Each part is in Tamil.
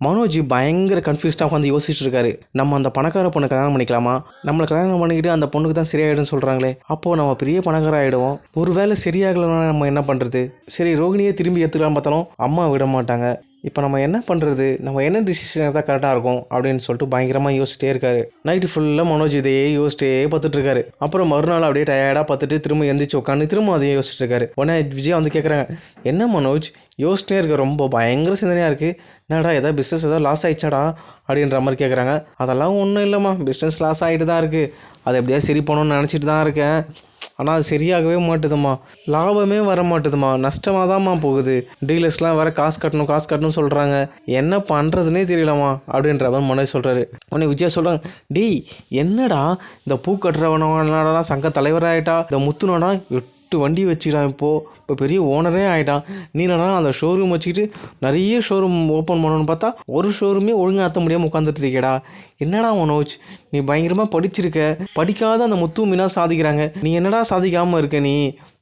மனோஜ் பயங்கர கன்ஃபியூஸ்டாக உட்காந்து யோசிச்சுட்டு இருக்காரு. நம்ம அந்த பணக்கார பொண்ணை கல்யாணம் பண்ணிக்கலாமா? நம்மளை கல்யாணம் பண்ணிக்கிட்டு அந்த பொண்ணுக்கு தான் சரியாயிடும்னு சொல்கிறாங்களே, அப்போது நம்ம பெரிய பணக்கார ஆகிடுவோம். ஒரு வேளை சரியாகலைன்னா நம்ம என்ன பண்ணுறது? சரி, ரோகிணியே திரும்பி ஏற்றுக்கலாம் பார்த்தாலும் அம்மா விட மாட்டாங்க. இப்போ நம்ம என்ன பண்ணுறது? நம்ம என்ன டிசிஷன் எடுத்தால் கரெக்டாக இருக்கும் அப்படின்னு சொல்லிட்டு பயங்கரமாக யோசிச்சிட்டே இருக்காரு. நைட்டு ஃபுல்லாக மனோஜ் இதையே யோசிச்சிட்டே பார்த்துட்டு இருக்காரு. அப்புறம் மறுநாள் அப்படியே டயர்டாக பார்த்துட்டு திரும்ப எந்திரிச்சு உட்காந்து திரும்ப அதையே யோசிச்சுட்டு இருக்காரு. உடனே விஜயா வந்து கேட்குறாங்க, என்ன மனோஜ் யோசிச்சிட்டே இருக்க, ரொம்ப பயங்கர சிந்தனையாக இருக்குது, என்னடா ஏதாவது பிஸ்னஸ் ஏதாவது லாஸ் ஆகிடுச்சாடா அப்படின்ற மாதிரி கேட்குறாங்க. அதெல்லாம் ஒன்றும் இல்லைம்மா, பிஸ்னஸ் லாஸ் ஆகிட்டு தான் இருக்குது, அது எப்படியா சரி பண்ணணும்னு நினச்சிட்டு தான் இருக்கேன். ஆனால் அது சரியாகவே மாட்டுதும்மா, லாபமே வர மாட்டுதும்மா, நஷ்டமாக தான்மா போகுது. டீலர்ஸ்லாம் வேறு காசு கட்டணும் சொல்கிறாங்க, என்ன பண்ணுறதுனே தெரியலம்மா அப்படின்ற மாதிரி மனோஜ் சொல்கிறாரு. உடனே விஜயா சொல்கிறாங்க, டேய் என்னடா இந்த பூ கட்டுறவனடா சங்க தலைவராகிட்டா, இந்த முத்துனடா 8 வண்டி வச்சுக்கிறான், இப்போ பெரிய ஓனரே ஆகிட்டான். நீ என்னடா அந்த ஷோரூம் வச்சுக்கிட்டு நிறைய ஷோரூம் ஓப்பன் பண்ணணும்னு பார்த்தா ஒரு ஷோரூமே ஒழுங்காக ஆற்ற முடியாமல் உட்காந்துட்டு இருக்கேடா. என்னடா மனோஜ், நீ பயங்கரமாக படிச்சிருக்க, படிக்காத அந்த முத்து மீனா சாதிக்கிறாங்க, நீ என்னடா சாதிக்காமல் இருக்க? நீ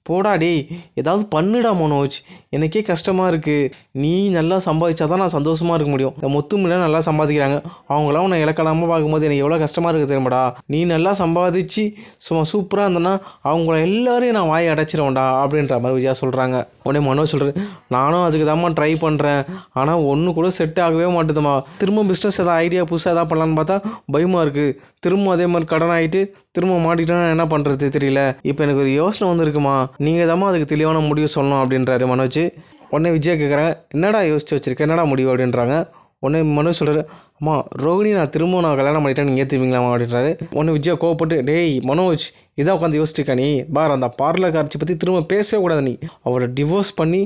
போடா டேய், ஏதாவது பண்ணுடா மனோஜ், எனக்கே கஷ்டமாக இருக்குது. நீ நல்லா சம்பாதிச்சா தான் நான் சந்தோஷமாக இருக்க முடியும். இந்த முத்து மீனா நல்லா சம்பாதிக்கிறாங்க, அவங்களாம் உன்னை இலக்கலாமல் பார்க்கும்போது எனக்கு எவ்வளோ கஷ்டமாக இருக்குது தெரியுமாடா. நீ நல்லா சம்பாதிச்சு சும்மா சூப்பராக இருந்தேன்னா அவங்கள எல்லாரையும் நான் வாயை அடைச்சிருவேன்டா அப்படின்ற மாதிரி விஜயா சொல்கிறாங்க. உடனே மனோஜ் சொல்கிறது, நானும் அதுக்கு தான்மா ட்ரை பண்ணுறேன், ஆனால் ஒன்று கூட செட் ஆகவே மாட்டுதுமா. திரும்ப பிஸ்னஸ் ஏதாவது ஐடியா புதுசாக எதாவது பண்ணலான்னு பார்த்தா பயமாக இருக்குது. திரும்ப அதே மாதிரி கடன் ஆகிட்டு திரும்ப மாட்டிட்டா என்ன பண்ணுறது தெரியல. இப்போ எனக்கு ஒரு யோசனை வந்துருக்குமா, நீங்கள் தாம்மா அதுக்கு தெளிவான முடிவு சொல்லணும் அப்படின்றாரு மனோஜ். உடனே விஜய் கேட்குறாங்க, என்னடா யோசிச்சு வச்சுருக்கேன், என்னடா முடிவு அப்படின்றாங்க. உடனே மனோஜ் சொல்கிறாரு, அம்மா ரோகிணி நான் கல்யாணம் பண்ணிட்டேன், நீங்கள் ஏற்றுவீங்களாமா அப்படின்றாரு. உடனே விஜய் கோவப்பட்டு, டேய் மனோஜ், இதான் உட்காந்து யோசிச்சிருக்கா நீ பார், அந்த பார்லர் காட்சி பற்றி திரும்ப பேசவே கூடாது, நீ அவரை டிவோர்ஸ் பண்ணி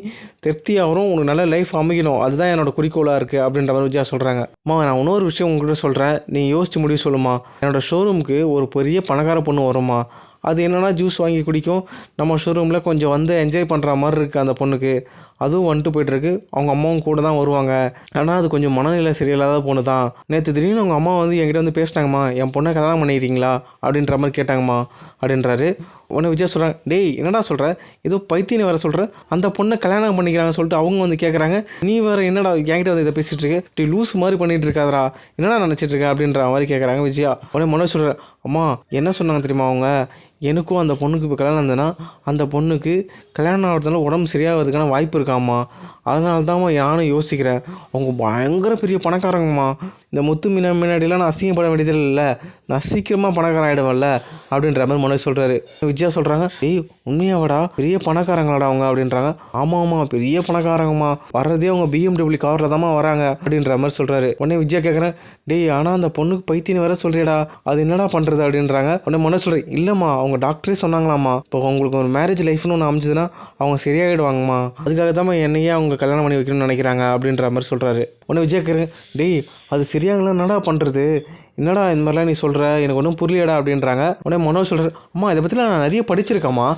திருப்தியாகவும் உனக்கு நல்ல லைஃப் அமைக்கணும், அதுதான் என்னோட குறிக்கோளாக இருக்குது அப்படின்ற மாதிரி விஜயா சொல்கிறாங்க. அம்மா நான் இன்னொரு விஷயம் உங்கள்கிட்ட சொல்கிறேன், நீ யோசிச்சு முடிவு சொல்லுமா. என்னோடய ஷோரூமுக்கு ஒரு பெரிய பணக்கார பொண்ணு வரும்மா, அது என்னென்னா ஜூஸ் வாங்கி குடிக்கும், நம்ம ஷோரூமில் கொஞ்சம் வந்து என்ஜாய் பண்ணுற மாதிரி இருக்குது அந்த பொண்ணுக்கு, அதுவும் வந்துட்டு போய்ட்டுருக்கு. அவங்க அம்மாவும் கூட தான் வருவாங்க, ஆனால் அது கொஞ்சம் மனநிலை சரியில்லாத பொண்ணு தான். நேற்று திடீர்னு அவங்க அம்மா வந்து என்கிட்ட வந்து பேசிட்டாங்கம்மா, என் பொண்ணை கல்யாணம் பண்ணிக்கிறீங்களா அப்படின்ற மாதிரி கேட்டாங்கம்மா அப்படின்றாரு. உடனே விஜய் சொல்கிறாங்க, டேய் என்னடா சொல்கிற, ஏதோ பைத்தியன்னு வேறு சொல்கிற, அந்த பொண்ணை கல்யாணம் பண்ணிக்கிறாங்கன்னு சொல்லிட்டு அவங்க வந்து கேட்குறாங்க, நீ வேறு என்னடா என்கிட்ட வந்து இதை பேசிகிட்டு இருக்கு, இப்படி லூஸ் மாதிரி பண்ணிகிட்டு இருக்காதரா, என்னடா நினச்சிட்டு இருக்க அப்படின்ற மாதிரி கேட்குறாங்க விஜயா. உடனே மனோஜ் சொல்கிற, அம்மா என்ன சொன்னாங்க தெரியுமா அவங்க, எனக்கும் அந்த பொண்ணுக்கு இப்போ கல்யாணம் இருந்ததுன்னா அந்த பொண்ணுக்கு கல்யாணம் ஆகிறதுனால உடம்பு சரியாகிறதுக்கான வாய்ப்பு இருக்காம்மா, அதனால தான்மா நானும் யோசிக்கிறேன். அவங்க பயங்கர பெரிய பணக்காரங்கம்மா, இந்த முத்து முன்னாடிலாம் நான் அசிங்கப்பட வேண்டியது இல்லை, நான் சீக்கிரமாக பணக்காரன் ஆகிடுவேன்ல அப்படின்ற மாதிரி மனோஜ் சொல்கிறாரு. விஜயா சொல்கிறாங்க, டேய் உண்மையாவடா பெரிய பணக்காரங்களாடா அவங்க அப்படின்றாங்க. ஆமாம்மா பெரிய பணக்காரங்கம்மா, வர்றதே அவங்க BMW காரில் தான்மா வராங்க அப்படின்ற மாதிரி சொல்கிறாரு. உடனே விஜயா கேட்குறேன், டேய் ஆனால் அந்த பொண்ணுக்கு பைத்தியன்னு வேற சொல்றியடா, அது என்னடா பண்ணுறது அப்படின்றாங்க. உடனே மனோஜ் சொல்கிறேன், இல்லைம்மா அவங்க டாக்டரே சொன்னாங்களாம்மா, இப்போ உங்களுக்கு ஒரு மேரேஜ் லைஃப்னு ஒன்று அமைஞ்சதுன்னா அவங்க சரியாகிடுவாங்கம்மா, அதுக்காக தான் என்னையே அவங்க கல்யாணம் பண்ணி வைக்கணும்னு நினைக்கிறாங்க அப்படின்ற மாதிரி சொல்கிறாரு. உடனே விஜய் கேட்குறேன், டேய் அது சரியாகலாம் என்னடா பண்ணுறது, என்னடா இந்த மாதிரிலாம் நீ சொல்கிற, எனக்கு ஒன்றும் புரியலடா அப்படின்றாங்க. உடனே மனோஜ் சொல்கிறார், அம்மா இதை பற்றிலாம் நான் நிறைய படிச்சிருக்கேம்மா,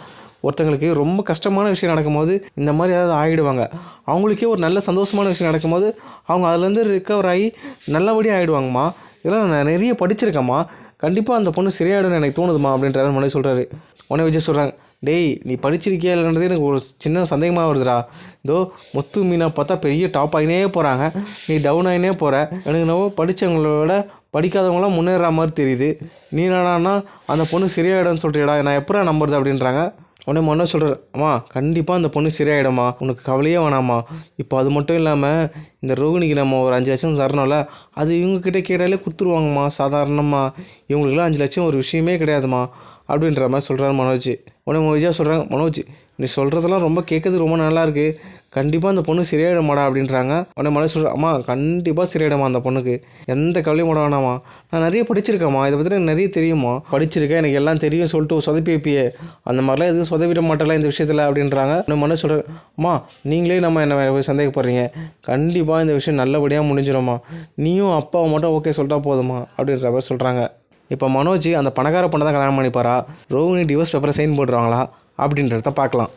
ஒருத்தங்களுக்கு ரொம்ப கஷ்டமான விஷயம் நடக்கும்போது இந்த மாதிரி ஏதாவது ஆகிடுவாங்க, அவங்களுக்கே ஒரு நல்ல சந்தோஷமான விஷயம் நடக்கும்போது அவங்க அதுலேருந்து ரிக்கவர் ஆகி நல்லபடியாக ஆகிடுவாங்கம்மா, இதெல்லாம் நான் நிறைய படிச்சிருக்கேம்மா, கண்டிப்பாக அந்த பொண்ணு சரியாயிடும்னு எனக்கு தோணுதுமா அப்படின்ற மாதிரி சொல்கிறாரு. உடனே விஜய் சொல்கிறாங்க, டேய் நீ படிச்சிருக்கியா இல்லைன்றது எனக்கு ஒரு சின்ன சந்தேகமாக வருதுடா, இதோ முத்து மீனா பார்த்தா பெரிய டாப் ஆகினே போகிறாங்க, நீ டவுன் ஆகினே போகிற, எனக்கு என்னவோ படித்தவங்களோட படிக்காதவங்களாம் முன்னேற மாதிரி தெரியுது, நீ என்னடான்னா அந்த பொண்ணு சரியாயிடும்னு சொல்கிறியடா, நான் எப்போ நம்புறது அப்படின்றாங்க. உடனே மனோஜ் சொல்கிறார், அம்மா கண்டிப்பாக அந்த பொண்ணு சரியாயிடும்மா, உனக்கு கவலையே வேணாம்மா, இப்போ அது மட்டும் இல்லாமல் இந்த ரோகிணிக்கு நம்ம ஒரு 5 லட்சம் தரணும்ல, அது இவங்கக்கிட்ட கேட்டாலே கொடுத்துருவாங்கம்மா சாதாரணமாக, இவங்களுக்குலாம் 5 லட்சம் ஒரு விஷயமே கிடையாதுமா அப்படின்ற மாதிரி சொல்கிறாரு மனோஜ். உடனே விஜயா சொல்கிறாங்க, மனோஜ் நீ சொல்கிறதெல்லாம் ரொம்ப கேட்குறது ரொம்ப நல்லாயிருக்கு, கண்டிப்பாக அந்த பொண்ணு சரியாயிடமாடா அப்படின்றாங்க. உடனே மனோஜ் சொல்கிறேன், அம்மா கண்டிப்பாக சரியாயிடுமா அந்த பொண்ணுக்கு, எந்த கவலையும் போட வேணாமா, நான் நிறைய படிச்சிருக்கேம்மா, இதை பற்றி எனக்கு நிறைய தெரியுமா, படிச்சிருக்கேன் எனக்கு எல்லாம் தெரியும் சொல்லிட்டு சொதப்பி வைப்பியே, அந்த மாதிரிலாம் எதுவும் சொதப்பிட மாட்டேலாம் இந்த விஷயத்தில் அப்படின்றாங்க. உடனே மனோஜ் சொல்கிறேன், அம்மா நீங்களே நம்ம என்ன சந்தேகப்படுறீங்க, கண்டிப்பாக இந்த விஷயம் நல்லபடியாக முடிஞ்சிடும்மா, நீயும் அப்பாவை மட்டும் ஓகே சொல்லிட்டா போதுமா அப்படின்ற மாதிரி சொல்கிறாங்க. இப்போ மனோஜ் அந்த பணக்கார பொண்ணை தான் கல்யாணம் பண்ணிப்பாரா, ரோகிணி டிவோர்ஸ் பேப்பரை சைன் போடுறாங்களா அப்படின்றத பார்க்கலாம்.